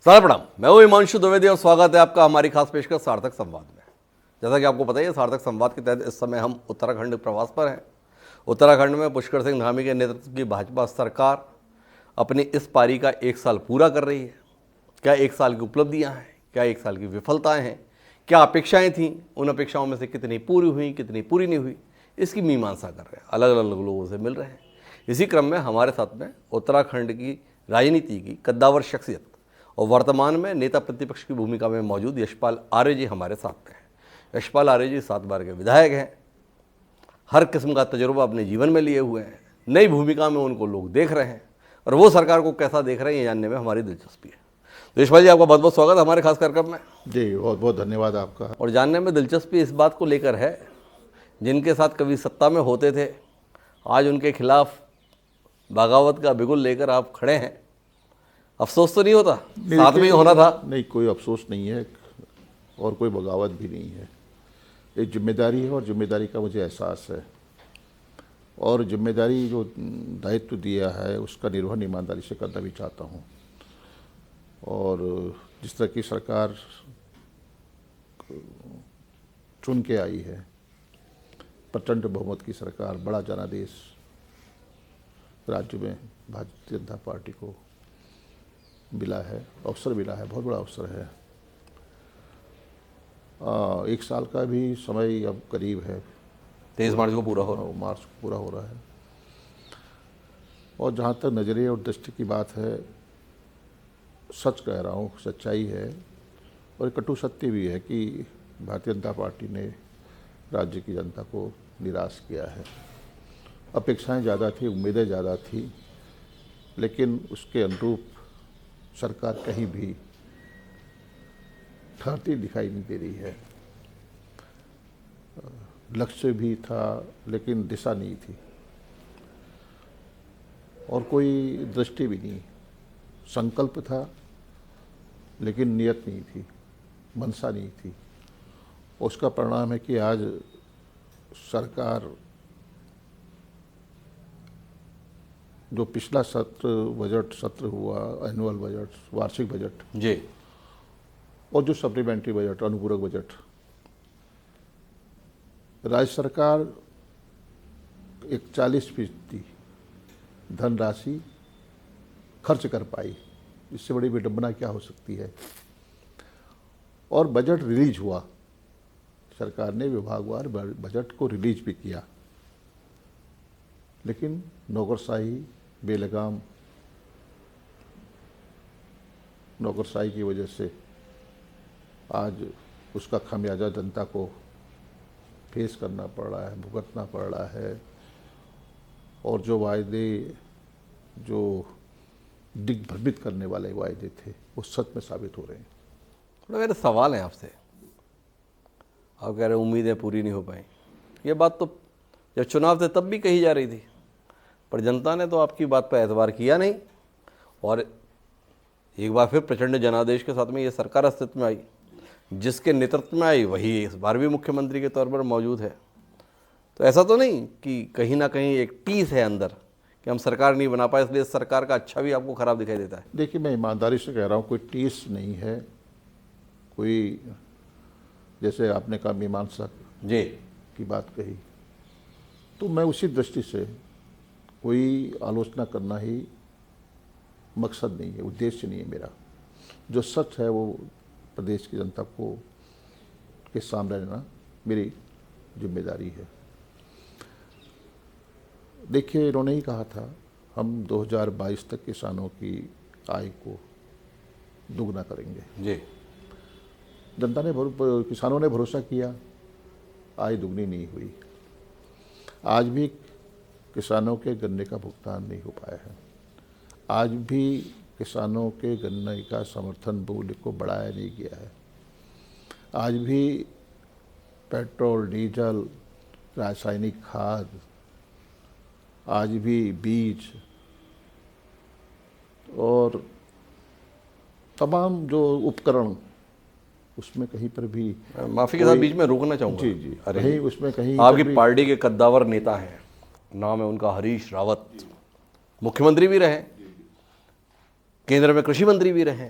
सारा प्रणाम, मैं हूं हिमांशु द्विवेदी और स्वागत है आपका हमारी खास पेशकश सार्थक संवाद में। जैसा कि आपको पता ही है, सार्थक संवाद के तहत इस समय हम उत्तराखंड प्रवास पर हैं। उत्तराखंड में पुष्कर सिंह धामी के नेतृत्व की भाजपा सरकार अपनी इस पारी का 1 साल पूरा कर रही है। क्या 1 साल की उपलब्धियां हैं, क्या 1 साल की विफलताएं हैं, क्या अपेक्षाएं थीं, उन अपेक्षाओं में से कितनी पूरी हुई, कितनी पूरी नहीं हुई, इसकी मीमांसा कर रहे हैं, अलग अलग लोगों से मिल रहे हैं। इसी क्रम में हमारे साथ में उत्तराखंड की राजनीति की कद्दावर शख्सियत और वर्तमान में नेता प्रतिपक्ष की भूमिका में मौजूद यशपाल आर्य जी हमारे साथ में हैं। यशपाल आर्य जी 7 बार के विधायक हैं, हर किस्म का तजुर्बा अपने जीवन में लिए हुए हैं, नई भूमिका में उनको लोग देख रहे हैं और वो सरकार को कैसा देख रहे हैं ये जानने में हमारी दिलचस्पी है। तो यशपाल जी, आपका बहुत बहुत स्वागत है हमारे खास कार्यक्रम में। जी, बहुत बहुत धन्यवाद आपका। और जानने में दिलचस्पी इस बात को लेकर है, जिनके साथ कभी सत्ता में होते थे, आज उनके खिलाफ बगावत का बिगुल लेकर आप खड़े हैं। अफसोस तो नहीं होता? साथ में ही होना था। नहीं, कोई अफसोस नहीं है और कोई बगावत भी नहीं है। एक जिम्मेदारी है और जिम्मेदारी का मुझे एहसास है और जिम्मेदारी जो दायित्व दिया है उसका निर्वहन ईमानदारी से करना भी चाहता हूँ। और जिस तरह की सरकार चुन के आई है, प्रचंड बहुमत की सरकार, बड़ा जनादेश राज्य में भारतीय जनता पार्टी को मिला है, अवसर मिला है, बहुत बड़ा अवसर है। 1 साल का भी समय अब करीब है, 23 मार्च को पूरा हो रहा है। मार्च को पूरा हो रहा है। और जहाँ तक नज़रिए और दृष्टि की बात है, सच कह रहा हूँ, सच्चाई है और कटु सत्य भी है कि भारतीय जनता पार्टी ने राज्य की जनता को निराश किया है। अपेक्षाएं ज़्यादा थी, उम्मीदें ज़्यादा थी, लेकिन उसके अनुरूप सरकार कहीं भी ठहरती दिखाई नहीं दे रही है। लक्ष्य भी था लेकिन दिशा नहीं थी और कोई दृष्टि भी नहीं। संकल्प था लेकिन नियत नहीं थी, मनसा नहीं थी। उसका परिणाम है कि आज सरकार जो पिछला बजट सत्र हुआ, एनुअल बजट, वार्षिक बजट जी, और जो सप्लीमेंट्री बजट, अनुपूरक बजट, राज्य सरकार एक 40% धनराशि खर्च कर पाई। इससे बड़ी विडंबना क्या हो सकती है। और बजट रिलीज हुआ, सरकार ने विभागवार बजट को रिलीज भी किया, लेकिन नौकरशाही, बेलगाम नौकरशाही की वजह से आज उसका खामियाजा जनता को फेस करना पड़ रहा है, भुगतना पड़ रहा है। और जो वायदे, जो दिग्भ्रमित करने वाले वायदे थे, वो सच में साबित हो रहे हैं। थोड़ा मेरे सवाल हैं आपसे। आप कह रहे उम्मीदें पूरी नहीं हो पाई, ये बात तो जब चुनाव थे तब भी कही जा रही थी, पर जनता ने तो आपकी बात पर एतबार किया नहीं और एक बार फिर प्रचंड जनादेश के साथ में ये सरकार अस्तित्व में आई। जिसके नेतृत्व में आई वही इस बार भी मुख्यमंत्री के तौर पर मौजूद है। तो ऐसा तो नहीं कि कहीं ना कहीं एक टीस है अंदर कि हम सरकार नहीं बना पाए, इसलिए इस सरकार का अच्छा भी आपको खराब दिखाई देता है? देखिए, मैं ईमानदारी से कह रहा हूँ, कोई टीस नहीं है। कोई, जैसे आपने कहा मीमांसा जी की बात कही, तो मैं उसी दृष्टि से, कोई आलोचना करना ही मकसद नहीं है, उद्देश्य नहीं है मेरा। जो सच है वो प्रदेश की जनता को के सामने रहना मेरी जिम्मेदारी है। देखिए, इन्होंने ही कहा था हम 2022 तक किसानों की आय को दुगना करेंगे। जी, जनता ने किसानों ने भरोसा किया, आय दुगनी नहीं हुई। आज भी किसानों के गन्ने का भुगतान नहीं हो पाया है। आज भी किसानों के गन्ने का समर्थन मूल्य को बढ़ाया नहीं गया है। आज भी पेट्रोल, डीजल, रासायनिक खाद, आज भी बीज और तमाम जो उपकरण, उसमें कहीं पर भी, माफी के साथ बीच में रोकना चाहूँगा। जी जी, अरे कहीं उसमें कहीं आपकी पार्टी के कद्दावर नेता हैं, नाम है उनका हरीश रावत, मुख्यमंत्री भी रहे, केंद्र में कृषि मंत्री भी रहे,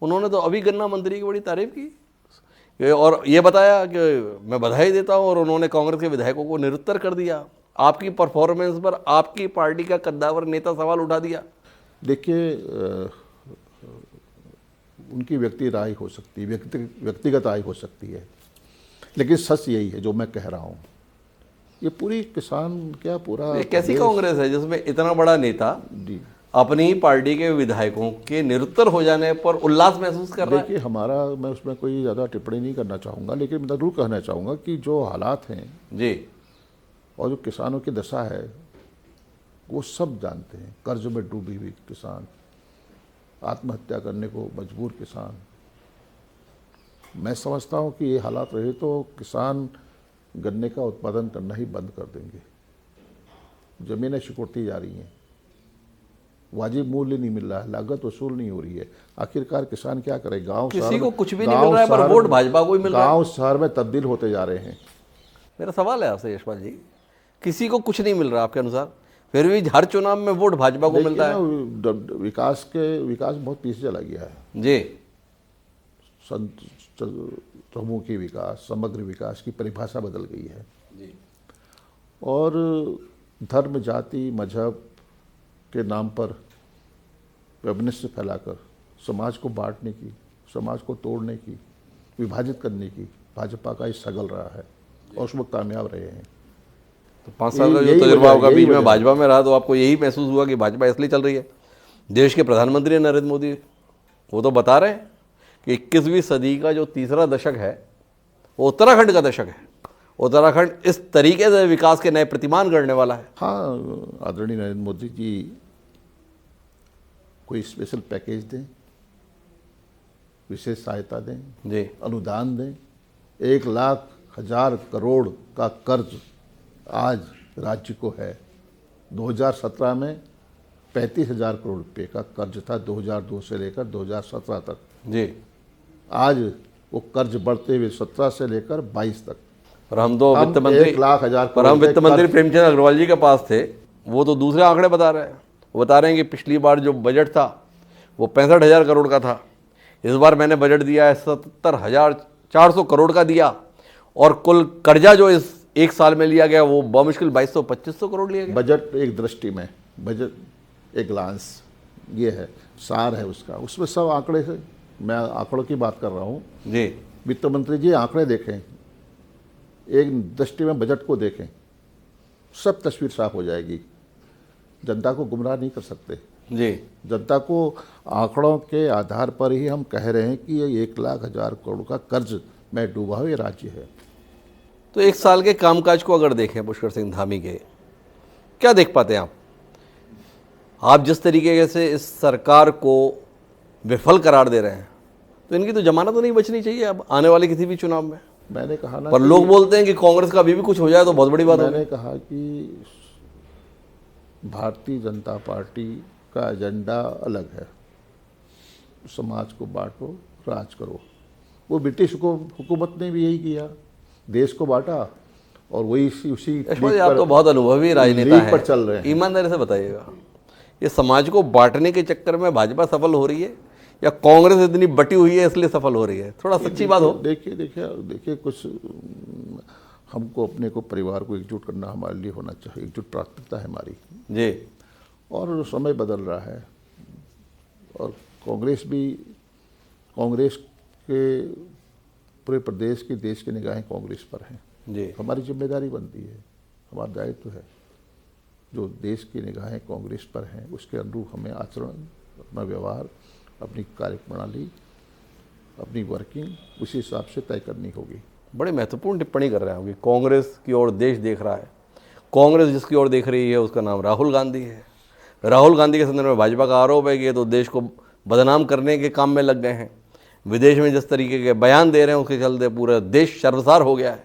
उन्होंने तो अभी गन्ना मंत्री की बड़ी तारीफ की और ये बताया कि मैं बधाई देता हूं, और उन्होंने कांग्रेस के विधायकों को निरुत्तर कर दिया। आपकी परफॉर्मेंस पर आपकी पार्टी का कद्दावर नेता सवाल उठा दिया। देखिए, उनकी व्यक्ति राय हो सकती है, व्यक्तिगत राय हो सकती है, लेकिन सच यही है जो मैं कह रहा हूँ। ये पूरी किसान क्या पूरा ये कैसी कांग्रेस है जिसमें इतना बड़ा नेता जी अपनी पार्टी के विधायकों के निरुत्तर हो जाने पर उल्लास महसूस कर रहा है? देखिए, हमारा, मैं उसमें कोई ज़्यादा टिप्पणी नहीं करना चाहूँगा, लेकिन मैं ज़रूर कहना चाहूँगा कि जो हालात हैं जी, और जो किसानों की दशा है वो सब जानते हैं। कर्ज में डूबी हुई किसान, आत्महत्या करने को मजबूर किसान। मैं समझता हूँ कि ये हालात रहे तो किसान गन्ने का उत्पादन करना ही बंद कर देंगे। ज़मीनें सिकुड़ती जा रही हैं, वाजिब मूल्य नहीं मिल रहा है, लागत वसूल नहीं हो रही है। आखिरकार किसान क्या करे? गांव किसी को कुछ भी नहीं मिल रहा है, पर वोट भाजपा को ही मिल रहा है। गांव शहर में तब्दील होते जा रहे हैं। मेरा सवाल है आपसे यशपाल जी, किसी को कुछ नहीं मिल रहा आपके अनुसार, फिर भी हर चुनाव में वोट भाजपा को मिलता है? विकास बहुत पीछे चला गया है जी। चहुमुखी विकास, समग्र विकास की परिभाषा बदल गई है जी। और धर्म, जाति, मजहब के नाम पर वैमनस्य फैलाकर समाज को बांटने की, समाज को तोड़ने की, विभाजित करने की भाजपा का इस सगल रहा है और उसमें कामयाब रहे हैं। तो 5 साल का जो तजुर्बा होगा बीच में भाजपा में रहा, तो आपको यही महसूस हुआ कि भाजपा इसलिए चल रही है? देश के प्रधानमंत्री नरेंद्र मोदी वो तो बता रहे हैं कि 21वीं सदी का जो तीसरा दशक है वो उत्तराखंड का दशक है। उत्तराखंड इस तरीके से विकास के नए प्रतिमान गढ़ने वाला है। हाँ, आदरणीय नरेंद्र मोदी जी कोई स्पेशल पैकेज दें, विशेष सहायता दें जी, अनुदान दें। 1,00,000 करोड़ का कर्ज आज राज्य को है। 2017 में 35,000 करोड़ रुपए का कर्ज था, 2002 से लेकर 2017 तक जी। आज वो कर्ज बढ़ते हुए 17 से लेकर 22 तक। और हम तो वित्त मंत्री 1,00,000 पर हम वित्त मंत्री प्रेमचंद अग्रवाल जी के पास थे, वो तो दूसरे आंकड़े बता रहे हैं। वो बता रहे हैं कि पिछली बार जो बजट था वो 65,000 करोड़ का था, इस बार मैंने बजट दिया है 70,400 करोड़ का दिया, और कुल कर्जा जो इस एक साल में लिया गया वो बमुश्किल 2,200-2,500 करोड़ लिया गया। बजट एक दृष्टि में, बजट एक ग्लांस, ये है सार है उसका, उसमें सब आंकड़े से, मैं आंकड़ों की बात कर रहा हूँ जी। वित्त मंत्री जी आंकड़े देखें, एक दृष्टि में बजट को देखें, सब तस्वीर साफ हो जाएगी। जनता को गुमराह नहीं कर सकते जी। जनता को आंकड़ों के आधार पर ही हम कह रहे हैं कि ये 1,00,000 करोड़ का कर्ज में डूबा हुआ राज्य है। तो एक साल के कामकाज को अगर देखें पुष्कर सिंह धामी के, क्या देख पाते हैं आप जिस तरीके से इस सरकार को विफल करार दे रहे हैं, तो इनकी तो जमानत तो नहीं बचनी चाहिए अब आने वाले किसी भी चुनाव में? मैंने कहा ना, पर लोग बोलते हैं कि कांग्रेस का अभी भी कुछ हो जाए तो बहुत बड़ी बात है। मैंने कहा कि भारतीय जनता पार्टी का एजेंडा अलग है, समाज को बांटो, राज करो। वो ब्रिटिश हुकूमत ने भी यही किया, देश को बांटा, और वही उसी आप तो बहुत अनुभवी राजनेता हैं, पर चल रहे हैं। ईमानदारी से बताइएगा, ये समाज को बांटने के चक्कर में भाजपा सफल हो रही है या कांग्रेस इतनी बटी हुई है इसलिए सफल हो रही है? थोड़ा सच्ची बात हो। देखिए कुछ हमको अपने को, परिवार को एकजुट करना हमारे लिए होना चाहिए, एकजुट प्राथमिकता है हमारी जी। और समय बदल रहा है, और कांग्रेस के पूरे प्रदेश की, देश की निगाहें कांग्रेस पर हैं जी। हमारी जिम्मेदारी बनती है, हमारा दायित्व है, जो देश की निगाहें कांग्रेस पर हैं उसके अनुरूप हमें आचरण, अपना व्यवहार, अपनी कार्यप्रणाली, अपनी वर्किंग उसी हिसाब से तय करनी होगी। बड़े महत्वपूर्ण टिप्पणी कर रहे हैं कि कांग्रेस की ओर देश देख रहा है। कांग्रेस जिसकी ओर देख रही है उसका नाम राहुल गांधी है। राहुल गांधी के संदर्भ में भाजपा का आरोप है कि ये तो देश को बदनाम करने के काम में लग गए हैं। विदेश में जिस तरीके के बयान दे रहे हैं उसके चलते पूरा देश शर्मसार हो गया है,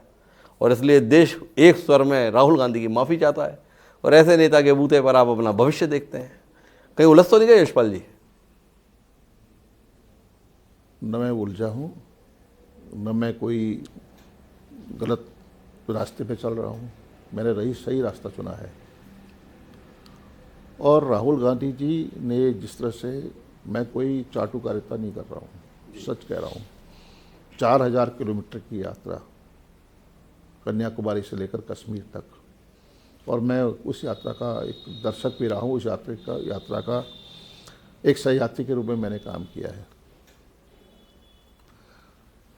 और इसलिए देश एक स्वर में राहुल गांधी की माफ़ी चाहता है। और ऐसे नेता के बूते पर आप अपना भविष्य देखते हैं, कहीं उलझ तो नहीं गए यशपाल जी? न मैं उलझा हूँ, न मैं कोई गलत रास्ते पे चल रहा हूँ, मैंने सही रास्ता चुना है। और राहुल गांधी जी ने जिस तरह से, मैं कोई चाटुकारिता नहीं कर रहा हूँ, सच कह रहा हूँ। 4000 किलोमीटर की यात्रा कन्याकुमारी से लेकर कश्मीर तक, और मैं उस यात्रा का एक दर्शक भी रहा हूँ। उस यात्रा का एक सहयात्री के रूप में मैंने काम किया है।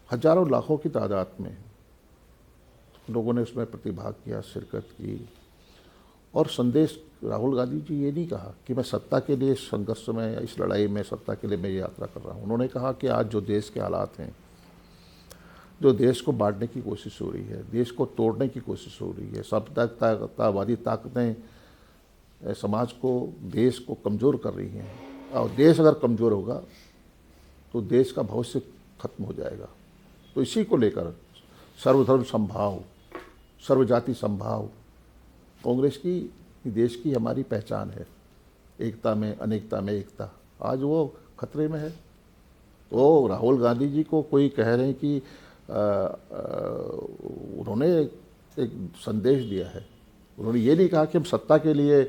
हजारों लाखों की तादाद में लोगों ने उसमें प्रतिभाग किया, शिरकत की, और संदेश राहुल गांधी जी ये नहीं कहा कि मैं सत्ता के लिए संघर्ष में, इस लड़ाई में सत्ता के लिए मैं ये यात्रा कर रहा हूँ। उन्होंने कहा कि आज जो देश के हालात हैं, जो देश को बांटने की कोशिश हो रही है, देश को तोड़ने की कोशिश हो रही है, सांप्रदायिकतावादी ताकतें समाज को, देश को कमज़ोर कर रही हैं, और देश अगर कमज़ोर होगा तो देश का भविष्य खत्म हो जाएगा। तो इसी को लेकर सर्वधर्म समभाव, सर्वजाति समभाव कांग्रेस की, देश की हमारी पहचान है। एकता में अनेकता में एकता, आज वो खतरे में है। तो राहुल गांधी जी को कोई कह रहे हैं कि उन्होंने एक संदेश दिया है। उन्होंने ये नहीं कहा कि हम सत्ता के लिए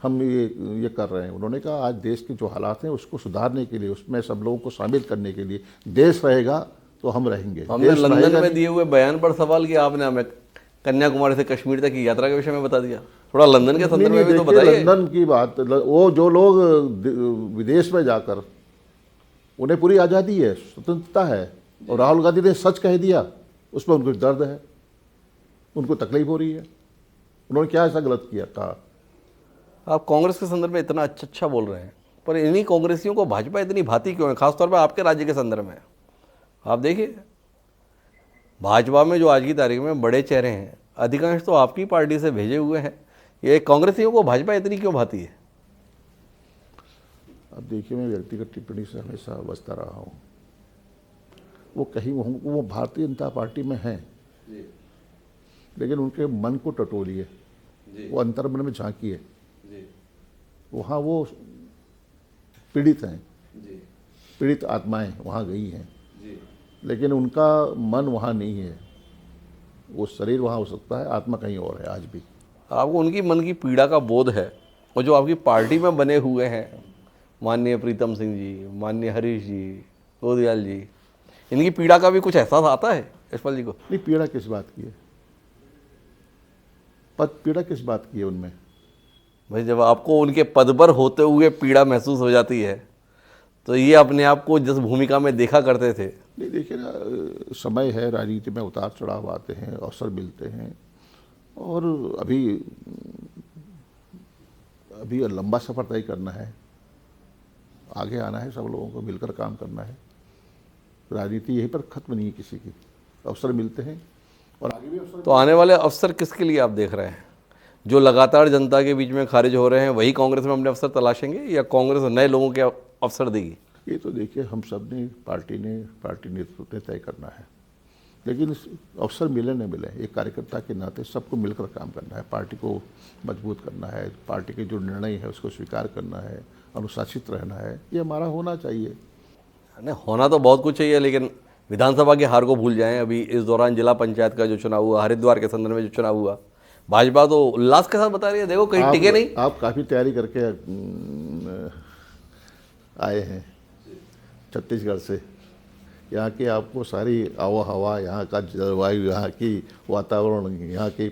हम ये कर रहे हैं। उन्होंने कहा आज देश के जो हालात हैं उसको सुधारने के लिए, उसमें सब लोगों को शामिल करने के लिए, देश रहेगा तो हम रहेंगे। हमने लंदन में दिए हुए बयान पर सवाल किया आपने, हमें कन्याकुमारी से कश्मीर तक की यात्रा के विषय में बता दिया। थोड़ा लंदन के संदर्भ में भी तो बताइए। लंदन की बात, वो जो लोग विदेश में जाकर, उन्हें पूरी आज़ादी है, स्वतंत्रता है, और राहुल गांधी ने सच कह दिया, उसमें उनको दर्द है, उनको तकलीफ हो रही है। उन्होंने क्या ऐसा गलत किया कहा? आप कांग्रेस के संदर्भ में इतना अच्छा बोल रहे हैं, पर इन्हीं कांग्रेसियों को भाजपा इतनी भाती क्यों है, खासतौर पर आपके राज्य के संदर्भ में? आप देखिए, भाजपा में जो आज की तारीख में बड़े चेहरे हैं, अधिकांश तो आपकी पार्टी से भेजे हुए हैं। ये कांग्रेसियों को भाजपा इतनी क्यों भाती है? अब देखिए, मैं व्यक्तिगत टिप्पणी से हमेशा बचता रहा हूँ। वो कहीं वो भारतीय जनता पार्टी में हैं, लेकिन उनके मन को टटोलिए, वो अंतर्मन में झांकिए, वहाँ वो पीड़ित हैं, पीड़ित आत्माएं वहाँ गई हैं, लेकिन उनका मन वहाँ नहीं है। वो शरीर वहाँ हो सकता है, आत्मा कहीं और है आज भी। आपको उनकी मन की पीड़ा का बोध है, और जो आपकी पार्टी में बने हुए हैं, माननीय प्रीतम सिंह जी, माननीय हरीश जी, गोदयाल जी, इनकी पीड़ा का भी कुछ एहसास आता है यशपाल जी को? नहीं, पीड़ा किस बात की है? पीड़ा किस बात की है उनमें? भाई, जब आपको उनके पद पर होते हुए पीड़ा महसूस हो जाती है, तो ये अपने आप को जिस भूमिका में देखा करते थे। नहीं, देखिए ना, समय है, राजनीति में उतार चढ़ाव आते हैं, अवसर मिलते हैं, और अभी लंबा सफ़र तय करना है, आगे आना है, सब लोगों को मिलकर काम करना है। राजनीति यहीं पर खत्म नहीं है किसी की, अवसर मिलते हैं और आगे भी अवसर। तो आने वाले अवसर किसके लिए आप देख रहे हैं? जो लगातार जनता के बीच में खारिज हो रहे हैं, वही कांग्रेस में अपने अवसर तलाशेंगे, या कांग्रेस नए लोगों के अवसर देगी? ये तो देखिए, हम सब ने, पार्टी नेतृत्व ने तय करना है, लेकिन अवसर मिले न मिले, एक कार्यकर्ता के नाते सबको मिलकर काम करना है, पार्टी को मजबूत करना है, पार्टी के जो निर्णय है उसको स्वीकार करना है, अनुशासित रहना है, ये हमारा होना चाहिए। नहीं, होना तो बहुत कुछ चाहिए, लेकिन विधानसभा की हार को भूल जाएं। अभी इस दौरान जिला पंचायत का जो चुनाव हुआ, हरिद्वार के संदर्भ में जो चुनाव हुआ, भाजपा तो उल्लास के साथ बता रही है, देखो कहीं टिके नहीं। आप काफ़ी तैयारी करके आए हैं छत्तीसगढ़ से, यहाँ की आपको सारी आवा हवा, यहाँ का जलवायु, यहाँ की वातावरण, यहाँ की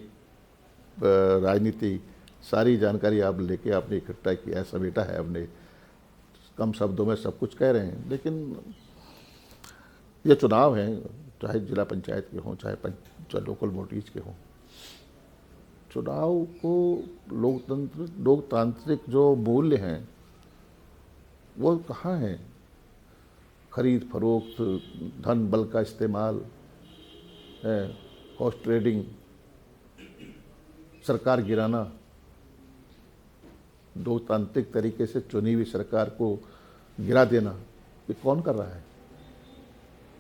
राजनीति, सारी जानकारी आप लेके आपने इकट्ठा किया है, समेटा है आपने। कम शब्दों में सब कुछ कह रहे हैं, लेकिन ये चुनाव हैं, चाहे जिला पंचायत के हों, चाहे लोकल बॉडीज के हों, चुनाव को लोकतांत्रिक जो मूल्य हैं वो कहाँ हैं? खरीद फरोख्त, धन बल का इस्तेमाल, हॉर्स ट्रेडिंग, सरकार गिराना, लोकतांत्रिक तरीके से चुनी हुई सरकार को गिरा देना, ये कौन कर रहा है?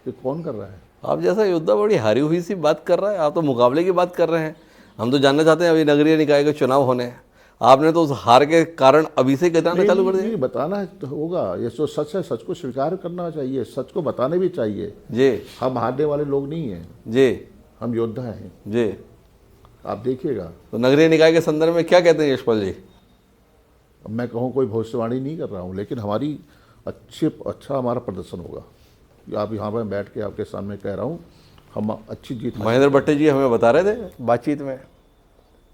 ये कौन कर रहा है? आप जैसा योद्धा बड़ी हारी हुई सी बात कर रहा है। आप तो मुकाबले की बात कर रहे हैं। हम तो जानना चाहते हैं, अभी नगरीय निकाय के चुनाव होने हैं, आपने तो उस हार के कारण अभी से बताना चालू कर दिया। बताना तो होगा, ये जो सच है सच को स्वीकार करना चाहिए, सच को बताने भी चाहिए जी। हम हारने वाले लोग नहीं हैं जी, हम योद्धा हैं जी। आप देखिएगा। तो नगरीय निकाय के संदर्भ में क्या कहते हैं यशपाल जी? अब मैं कहूँ कोई भविष्यवाणी नहीं कर रहा हूँ, लेकिन हमारी अच्छा हमारा प्रदर्शन होगा। आप यहाँ पर बैठ के आपके सामने कह रहा हूँ, हम अच्छी जीत। महेंद्र भट्टे जी हमें बता रहे थे बातचीत में,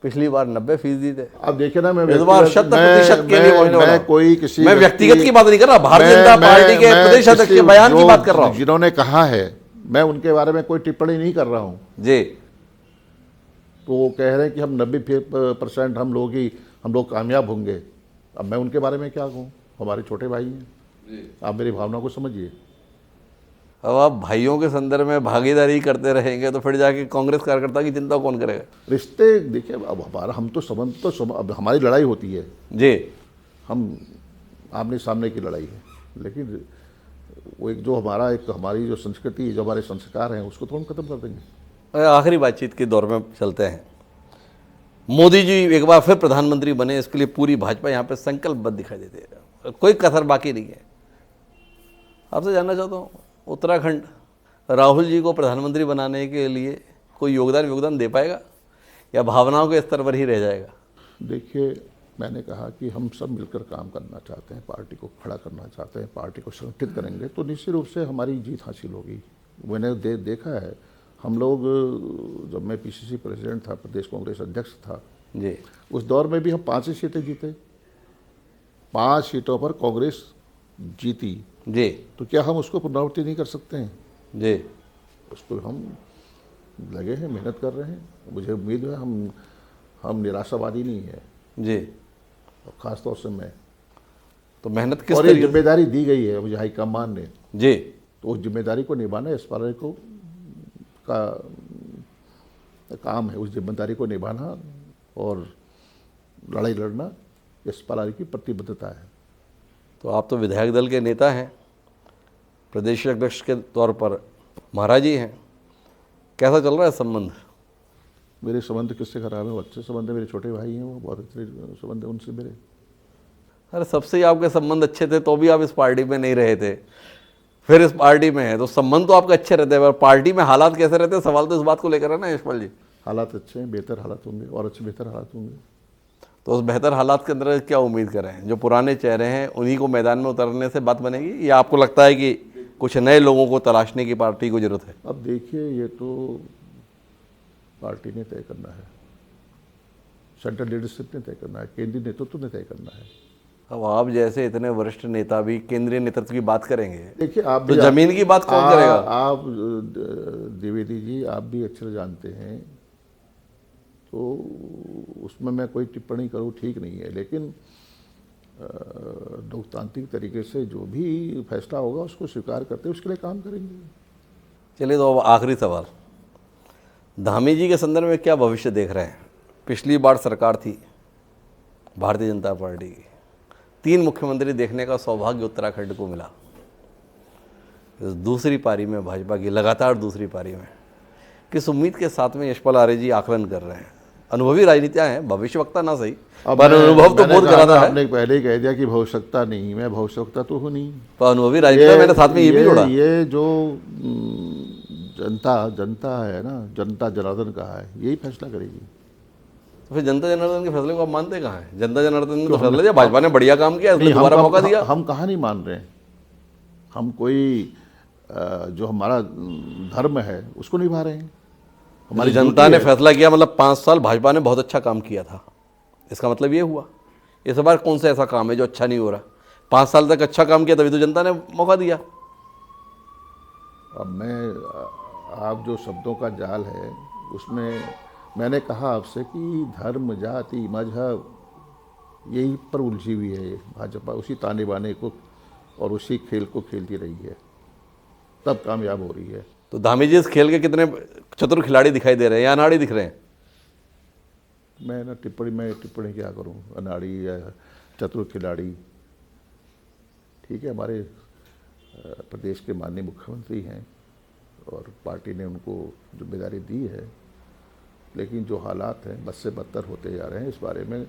पिछली बार 90% थे, अब देखिए ना, मैं इस बार 70% के लिए पहुंचने वाला हूं। कोई किसी मैं व्यक्तिगत की बात नहीं कर रहा, भारतीय जनता पार्टी के प्रदेश अध्यक्ष के बयान की बात कर रहा हूँ। जिन्होंने कहा है, मैं उनके बारे में कोई टिप्पणी नहीं कर रहा हूँ जी। तो वो कह रहे हैं कि हम 90% हम लोग कामयाब होंगे। अब मैं उनके बारे में क्या कहूँ, हमारे छोटे भाई हैं, आप मेरी भावना को समझिए। अब आप भाइयों के संदर्भ में भागीदारी करते रहेंगे तो फिर जाके कांग्रेस कार्यकर्ता की चिंता कौन करेगा? रिश्ते देखिए, अब हमारा हम तो संबंध तो अब हमारी लड़ाई होती है जी, हम आमने सामने की लड़ाई है, लेकिन वो एक जो हमारी जो संस्कृति, जो हमारे संस्कार हैं, उसको तो हम खत्म कर देंगे। आखिरी बातचीत के दौर में चलते हैं। मोदी जी एक बार फिर प्रधानमंत्री बने, इसके लिए पूरी भाजपा यहाँ पे संकल्पबद्ध दिखाई देती है, कोई कसर बाकी नहीं है। आपसे जानना चाहता हूँ, उत्तराखंड राहुल जी को प्रधानमंत्री बनाने के लिए कोई योगदान दे पाएगा या भावनाओं के स्तर पर ही रह जाएगा? देखिए, मैंने कहा कि हम सब मिलकर काम करना चाहते हैं, पार्टी को खड़ा करना चाहते हैं, पार्टी को संगठित करेंगे तो निश्चित रूप से हमारी जीत हासिल होगी। मैंने देखा है, हम लोग, जब मैं पीसीसी प्रेसिडेंट था, प्रदेश कांग्रेस अध्यक्ष था जी, उस दौर में भी हम 5 ही सीटें जीते, 5 सीटों पर कांग्रेस जीती जी, तो क्या हम उसको पुनरावृत्ति नहीं कर सकते हैं? जी। उसको हम लगे हैं, मेहनत कर रहे हैं। मुझे उम्मीद है हम निराशावादी नहीं है, जी, और ख़ास तौर से मैं। तो मेहनत किस और ये तरीके से? जिम्मेदारी दी गई है मुझे हाईकमान ने, जी, तो उस जिम्मेदारी को निभाना यशपाल को का काम है। उस जिम्मेदारी को निभाना और लड़ाई लड़ना यशपाल की प्रतिबद्धता है। तो आप तो विधायक दल के नेता हैं, प्रदेश अध्यक्ष के तौर पर महाराज जी हैं, कैसा चल रहा है संबंध? मेरे संबंध किससे खराब है? वो अच्छे संबंध है, मेरे छोटे भाई हैं, वो बहुत अच्छे संबंध है उनसे मेरे। अरे सबसे ही आपके संबंध अच्छे थे तो भी आप इस पार्टी में नहीं रहे थे, फिर इस पार्टी में है तो संबंध तो आपके अच्छे रहते हैं, पर पार्टी में हालात कैसे रहते हैं, सवाल तो इस बात को लेकर है ना यशपाल जी। हालात अच्छे हैं, बेहतर हालात होंगे और अच्छे बेहतर हालात होंगे। तो उस बेहतर हालात के अंदर क्या उम्मीद करें? जो पुराने चेहरे हैं उन्हीं को मैदान में उतरने से बात बनेगी, या आपको लगता है कि कुछ नए लोगों को तलाशने की पार्टी को जरूरत है? अब देखिए, ये तो पार्टी ने तय करना है, सेंट्रल लीडरशिप ने तय करना है, केंद्रीय नेतृत्व ने तय करना है। अब आप जैसे इतने वरिष्ठ नेता भी केंद्रीय नेतृत्व की बात करेंगे, देखिए, आप तो जमीन की बात कौन करेगा? आप द्विवेदी जी, आप भी अक्षर जानते हैं, तो उसमें मैं कोई टिप्पणी करूं ठीक नहीं है, लेकिन लोकतांत्रिक तरीके से जो भी फैसला होगा उसको स्वीकार करते उसके लिए काम करेंगे। चलिए, तो अब आखिरी सवाल, धामी जी के संदर्भ में क्या भविष्य देख रहे हैं? पिछली बार सरकार थी भारतीय जनता पार्टी की, 3 मुख्यमंत्री देखने का सौभाग्य उत्तराखंड को मिला। इस दूसरी पारी में भाजपा की लगातार दूसरी पारी में किस उम्मीद के साथ में यशपाल आर्य जी आकलन कर रहे हैं? अनुभवी राजनीतियाँ हैं, भविष्यवक्ता ना सही, पर अनुभव तो बोध कराता है। आपने पहले ही कह दिया कि भविष्यवक्ता नहीं, मैं भविष्यवक्ता तो हूँ नहीं, पर अनुभवी राजनीतियाँ मैंने साथ में ये भी जोड़ा। ये जो जनता है ना, जनता जनार्दन कहा है, यही फैसला करेगी। तो फिर जनता जनार्दन के फैसले को आप मानते कहाँ हैं? जनता जनार्दन ने तो फैसला दिया, भाजपा ने बढ़िया काम किया, इसलिए दोबारा मौका दिया। हम कहाँ नहीं मान रहे हैं, हम कोई जो हमारा धर्म है उसको निभा रहे हैं। हमारी जनता ने फैसला किया, मतलब 5 साल भाजपा ने बहुत अच्छा काम किया था, इसका मतलब ये हुआ। इस बार कौन सा ऐसा काम है जो अच्छा नहीं हो रहा? 5 साल तक अच्छा काम किया तभी तो जनता ने मौका दिया। अब आप जो शब्दों का जाल है उसमें मैंने कहा आपसे कि धर्म, जाति, मजहब यही पर उलझी हुई है भाजपा, उसी ताने बाने को और उसी खेल को खेलती रही है, तब कामयाब हो रही है। तो धामी जी इस खेल के कितने चतुर खिलाड़ी दिखाई दे रहे हैं या अनाड़ी दिख रहे हैं? मैं टिप्पणी क्या करूं, अनाड़ी या चतुर खिलाड़ी? ठीक है, हमारे प्रदेश के माननीय मुख्यमंत्री हैं और पार्टी ने उनको जिम्मेदारी दी है, लेकिन जो हालात हैं बद से बदतर होते जा रहे हैं, इस बारे में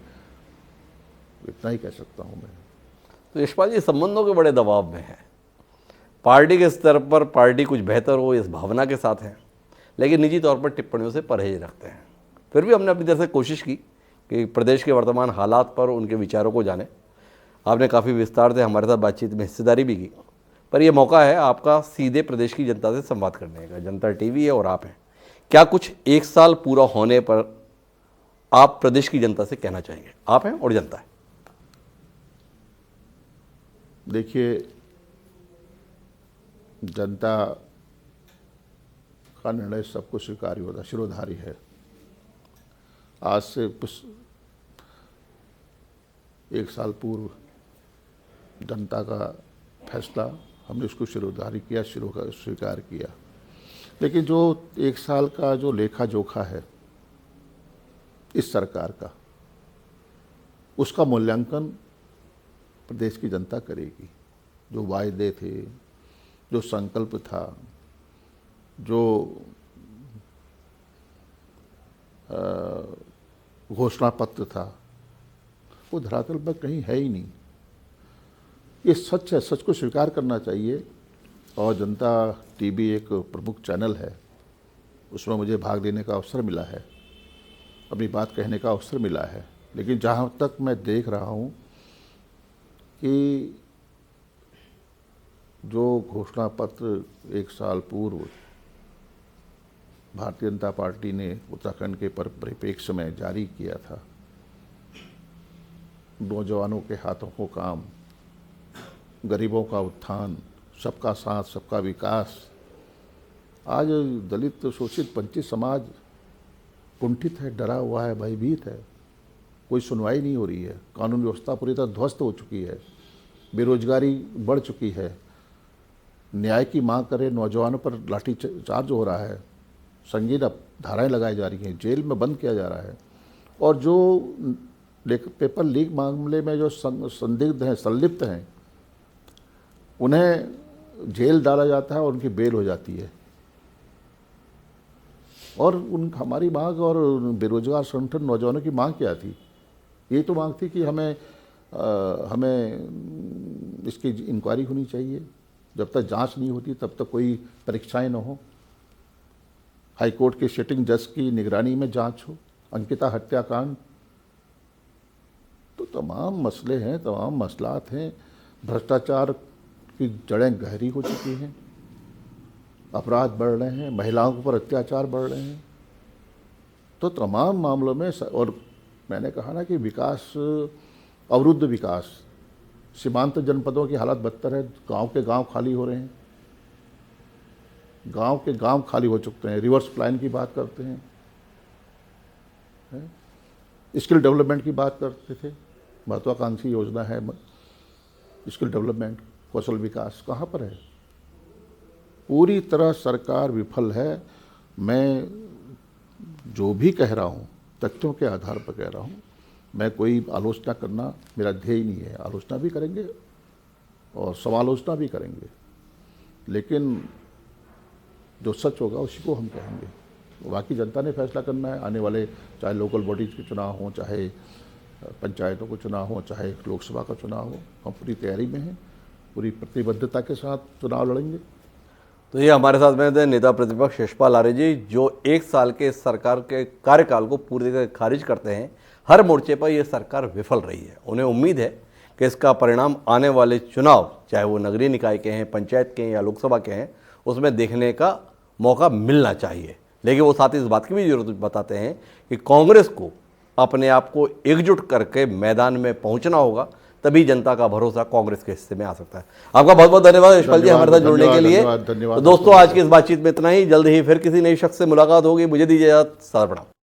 इतना ही कह सकता हूं मैं। तो यशपाल जी संबंधों के बड़े दबाव में है, पार्टी के स्तर पर पार्टी कुछ बेहतर हो इस भावना के साथ है, लेकिन निजी तौर पर टिप्पणियों से परहेज रखते हैं। फिर भी हमने अपनी तरफ से कोशिश की कि प्रदेश के वर्तमान हालात पर उनके विचारों को जाने। आपने काफ़ी विस्तार से हमारे साथ बातचीत में हिस्सेदारी भी की, पर यह मौका है आपका सीधे प्रदेश की जनता से संवाद करने का। जनता टीवी है और आप हैं। क्या कुछ 1 साल पूरा होने पर आप प्रदेश की जनता से कहना चाहेंगे? आप हैं और जनता है। देखिए, जनता का निर्णय सबको स्वीकार्य होता, शिरोधारी है। आज से कुछ 1 साल पूर्व जनता का फैसला हमने उसको शिरोधारी किया, स्वीकार किया। लेकिन जो 1 साल का जो लेखा जोखा है इस सरकार का, उसका मूल्यांकन प्रदेश की जनता करेगी। जो वायदे थे, जो संकल्प था, जो घोषणा पत्र था, वो धरातल पर कहीं है ही नहीं। ये सच है, सच को स्वीकार करना चाहिए। और जनता टीवी एक प्रमुख चैनल है, उसमें मुझे भाग लेने का अवसर मिला है, अपनी बात कहने का अवसर मिला है। लेकिन जहाँ तक मैं देख रहा हूँ कि जो घोषणा पत्र 1 साल पूर्व भारतीय जनता पार्टी ने उत्तराखंड के परिप्रेक्ष्य में जारी किया था, नौजवानों के हाथों को काम, गरीबों का उत्थान, सबका साथ, सबका विकास, आज दलित शोषित वंचित समाज कुंठित है, डरा हुआ है, भयभीत है। कोई सुनवाई नहीं हो रही है। कानून व्यवस्था पूरी तरह ध्वस्त हो चुकी है। बेरोजगारी बढ़ चुकी है। न्याय की मांग करे, नौजवानों पर लाठीचार्ज हो रहा है, संगीन धाराएं लगाई जा रही हैं, जेल में बंद किया जा रहा है। और जो पेपर लीक मामले में जो संदिग्ध हैं, संलिप्त हैं, उन्हें जेल डाला जाता है और उनकी बेल हो जाती है। और हमारी मांग और बेरोजगार संगठन नौजवानों की मांग क्या थी? ये तो मांग थी कि हमें इसकी इंक्वायरी होनी चाहिए। जब तक जांच नहीं होती तब तक कोई परीक्षाएं न हो। हाई कोर्ट के सिटिंग जज की निगरानी में जांच हो। अंकिता हत्याकांड, तो तमाम मसले हैं, तमाम मसलात हैं। भ्रष्टाचार की जड़ें गहरी हो चुकी हैं, अपराध बढ़ रहे हैं, महिलाओं के ऊपर अत्याचार बढ़ रहे हैं। तो तमाम मामलों में, और मैंने कहा ना कि विकास, अवरुद्ध विकास, सीमांत जनपदों की हालत बदतर है। गांव के गांव खाली हो रहे हैं, गांव के गांव खाली हो चुके हैं। रिवर्स प्लान की बात करते हैं, स्किल डेवलपमेंट की बात करते थे। महत्वाकांक्षी योजना है स्किल डेवलपमेंट, कौशल विकास, कहाँ पर है? पूरी तरह सरकार विफल है। मैं जो भी कह रहा हूँ तथ्यों के आधार पर कह रहा हूँ। मैं कोई आलोचना करना मेरा ध्येय नहीं है। आलोचना भी करेंगे और समालोचना भी करेंगे, लेकिन जो सच होगा उसी को हम कहेंगे। बाकी जनता ने फैसला करना है। आने वाले चाहे लोकल बॉडीज़ के चुनाव हों, चाहे पंचायतों को चुनाव हो, चाहे लोकसभा का चुनाव हो, हम पूरी तैयारी में हैं, पूरी प्रतिबद्धता के साथ चुनाव लड़ेंगे। तो ये हमारे साथ में थे नेता प्रतिपक्ष यशपाल आर्य जी, जो 1 साल के सरकार के कार्यकाल को पूरी तरह खारिज करते हैं। हर मोर्चे पर यह सरकार विफल रही है। उन्हें उम्मीद है कि इसका परिणाम आने वाले चुनाव, चाहे वो नगरीय निकाय के हैं, पंचायत के हैं या लोकसभा के हैं, उसमें देखने का मौका मिलना चाहिए। लेकिन वो साथ ही इस बात की भी जरूरत बताते हैं कि कांग्रेस को अपने आप को एकजुट करके मैदान में पहुंचना होगा, तभी जनता का भरोसा कांग्रेस के हिस्से में आ सकता है। आपका बहुत बहुत धन्यवाद यशपाल जी हमारे साथ जुड़ने के लिए। धन्यवाद। तो दोस्तों, आज की इस बातचीत में इतना ही। जल्द ही फिर किसी नई शख्स से मुलाकात होगी। मुझे दीजिए इजाजत। सर प्रणाम।